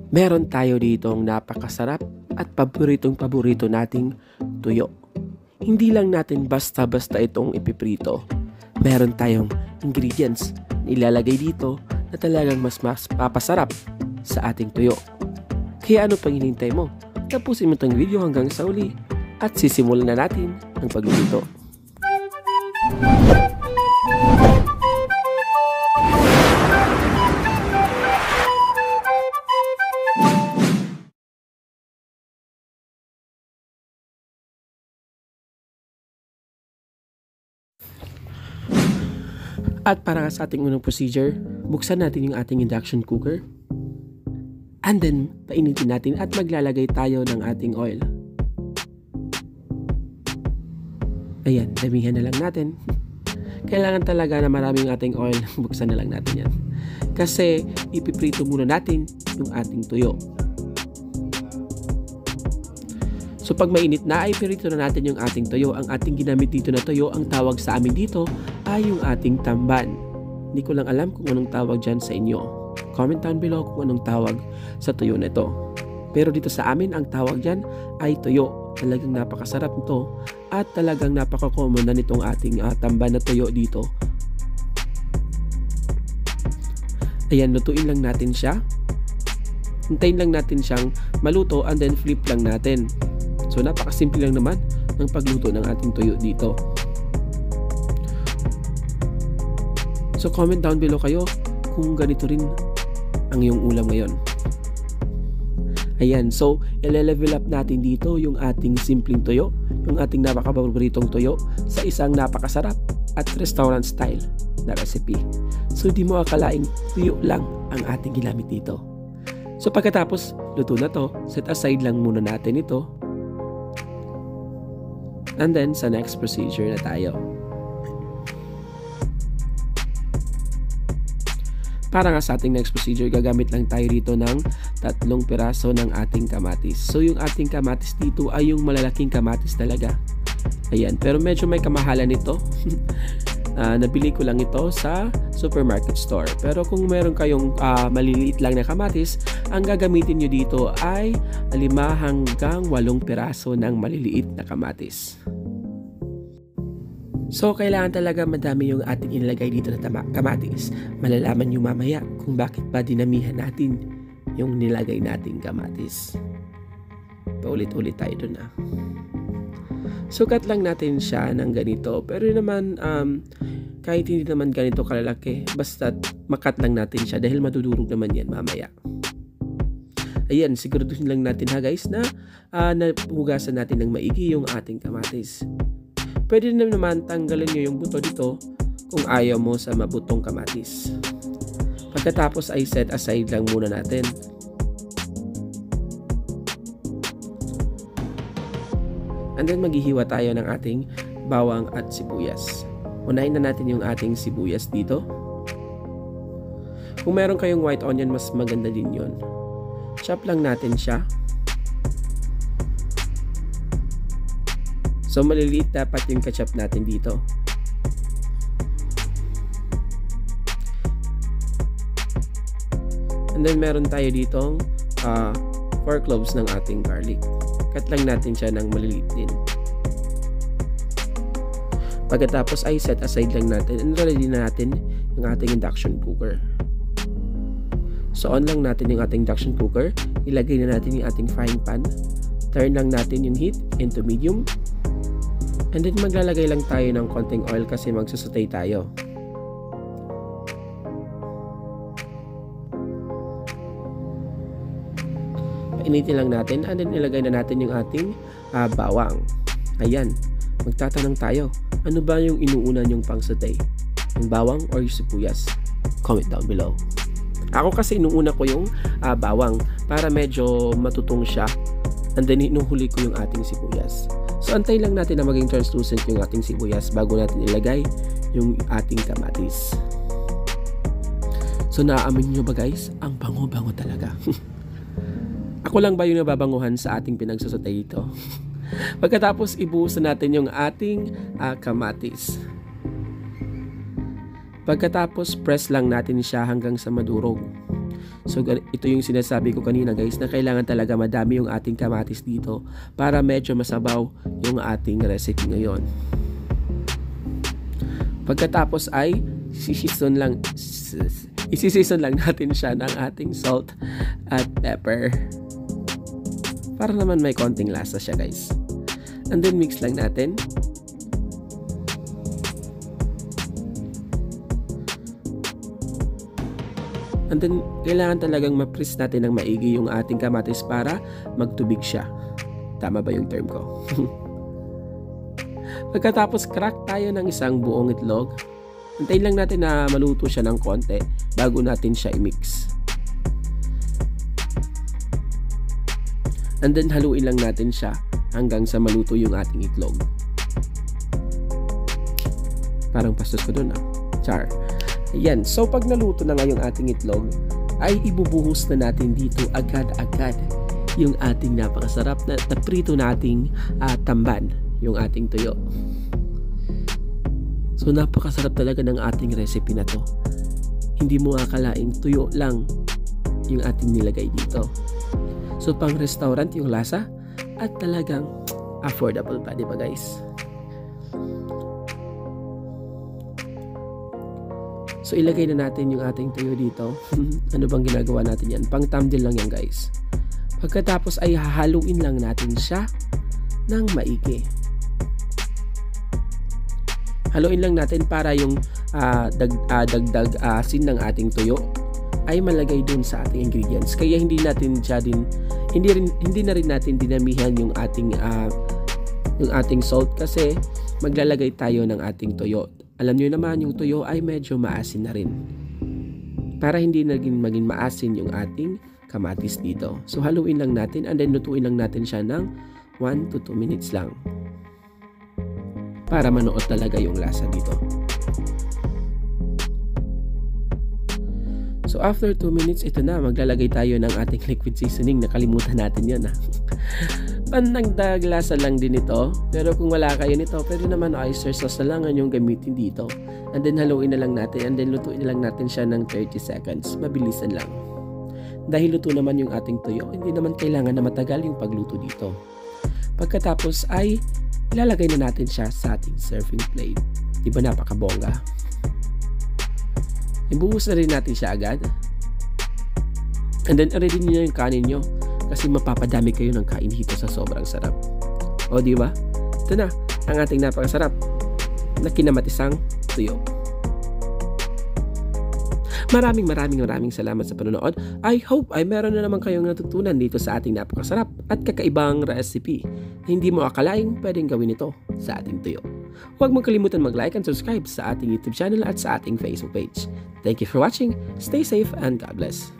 Meron tayo ditong napakasarap at paboritong-paborito nating tuyo. Hindi lang natin basta-basta itong ipiprito. Meron tayong ingredients na ilalagay dito na talagang mas papasarap sa ating tuyo. Kaya ano pang hinihintay mo? Tapusin mo itong video hanggang sa uli at sisimulan na natin ang pagluluto. At para sa ating unang procedure, buksan natin yung ating induction cooker. And then, painitin natin at maglalagay tayo ng ating oil. Ayan, damihan na lang natin. Kailangan talaga na maraming ating oil. Buksan na lang natin yan. Kasi, ipiprito muna natin yung ating tuyo. So pag mainit na ay pirito na natin yung ating tuyo. Ang ating ginamit dito na tuyo, ang tawag sa amin dito ay yung ating tamban. Hindi ko lang alam kung anong tawag dyan sa inyo. Comment down below kung anong tawag sa tuyo na ito. Pero dito sa amin, ang tawag dyan ay tuyo. Talagang napakasarap nito at talagang napaka-common na nitong ating tamban na tuyo dito. Ayan, lutuin lang natin siya. Hintayin lang natin siyang maluto and then flip lang natin. So napakasimple lang naman ng pagluto ng ating tuyo dito. So comment down below kayo kung ganito rin ang iyong ulam ngayon. Ayan, so ile-level up natin dito yung ating simpleng tuyo, yung ating napaka-paboritong tuyo sa isang napakasarap at restaurant style na recipe. So di mo akalaing tuyo lang ang ating ginamit dito. So pagkatapos luto na to, set aside lang muna natin ito. And then, sa next procedure na tayo. Para nga sa ating next procedure, gagamit lang tayo rito ng 3 piraso ng ating kamatis. So, yung ating kamatis dito ay yung malalaking kamatis talaga. Ayan, pero medyo may kamahalan ito. Nabili ko lang ito sa supermarket store. Pero kung meron kayong maliliit lang na kamatis, ang gagamitin nyo dito ay 5 hanggang 8 piraso ng maliliit na kamatis. So, kailangan talaga madami yung ating inilagay dito na kamatis. Malalaman nyo mamaya kung bakit ba dinamihan natin yung nilagay nating kamatis. Paulit-ulit tayo dun . Sukat lang natin siya ng ganito. Pero naman, kahit hindi naman ganito kalalaki, basta makat lang natin siya dahil madudurog naman yan mamaya. Ayan, siguraduhin lang natin ha guys na nahugasan natin ng maigi yung ating kamatis. Pwede naman tanggalin nyo yung buto dito kung ayaw mo sa mabutong kamatis. Pagkatapos ay set aside lang muna natin. And then maghihiwa tayo ng ating bawang at sibuyas. Unahin na natin yung ating sibuyas dito. Kung meron kayong white onion, mas maganda din yun. Chop lang natin siya. So maliliit dapat yung ketchup natin dito. And then meron tayo ditong 4 cloves ng ating garlic. Cut lang natin siya ng maliliit din. Pagkatapos ay set aside lang natin and ready na natin yung ating induction cooker. So on lang natin yung ating induction cooker. Ilagay na natin yung ating frying pan. Turn lang natin yung heat into medium. And then maglalagay lang tayo ng konting oil kasi magsasautay tayo. Painitin lang natin and then ilagay na natin yung ating bawang. Ayan, magtatanong tayo, ano ba yung inuuna nyong pang-sautay? Yung bawang or yung sibuyas? Comment down below. Ako kasi inuuna ko yung bawang para medyo matutong siya and then inuhuli ko yung ating sibuyas. So antay lang natin na maging translucent yung ating sibuyas bago natin ilagay yung ating kamatis. So naaamin nyo ba guys? Ang bango-bango talaga. Ako lang ba yung nababanguhan sa ating pinagsasatay ito? Pagkatapos ibuhusan natin yung ating kamatis. Pagkatapos press lang natin siya hanggang sa madurog. So ito yung sinasabi ko kanina guys, na kailangan talaga madami yung ating kamatis dito para medyo masabaw yung ating recipe ngayon. Pagkatapos ay isisison lang natin siya ng ating salt at pepper para naman may konting lasa siya guys. And then mix lang natin. And then kailangan talagang ma-press natin ng maigi yung ating kamatis para magtubig siya. Tama ba yung term ko? Pagkatapos crack tayo ng isang buong itlog. Antayin lang natin na maluto siya ng konti bago natin siya i-mix. And then haluin lang natin siya hanggang sa maluto yung ating itlog. Parang pastos ko dun Char. Ayan, so pag naluto na nga yung ating itlog, ay ibubuhos na natin dito agad-agad yung ating napakasarap na prito nating tamban, yung ating tuyo. So napakasarap talaga ng ating recipe na to. Hindi mo akalaing tuyo lang yung ating nilagay dito. So pang restaurant yung lasa at talagang affordable pa, di ba guys? So ilagay na natin yung ating tuyo dito. Ano bang ginagawa natin yan? Pang thumbnail lang yan guys. Pagkatapos ay hahaluin lang natin siya ng maigi. Haluin lang natin para yung dagdag asin ng ating tuyo ay malagay dun sa ating ingredients. Kaya hindi na rin natin dinamihan yung ating salt kasi maglalagay tayo ng ating tuyo. Alam niyo naman yung tuyo ay medyo maasin na rin. Para hindi maging maasin yung ating kamatis dito. So haluin lang natin and then lutuin lang natin siya ng 1 to 2 minutes lang. Para manuot talaga yung lasa dito. So after 2 minutes, ito na, maglalagay tayo ng ating liquid seasoning. Nakalimutan natin yun Pandagdag lasa lang din ito. Pero kung wala kayo nito, pwede naman oyster sauce na lang yung gamitin dito. And then haluin na lang natin and then lutuin na lang natin siya ng 30 seconds. Mabilisan lang. Dahil luto naman yung ating tuyo, hindi naman kailangan na matagal yung pagluto dito. Pagkatapos ay ilalagay na natin siya sa ating serving plate. Diba napakabongga? Ibuhos na rin natin siya agad. And then ready niyo yung kanin nyo kasi mapapadami kayo ng kain dito sa sobrang sarap. O diba? Ito na ang ating napakasarap na kinamatisang tuyo. Maraming salamat sa panonood. I hope ay meron na naman kayong natutunan dito sa ating napakasarap at kakaibang recipe na hindi mo akalaing pwedeng gawin ito sa ating tuyo. Huwag mong kalimutan mag-like and subscribe sa ating YouTube channel at sa ating Facebook page. Thank you for watching. Stay safe and God bless.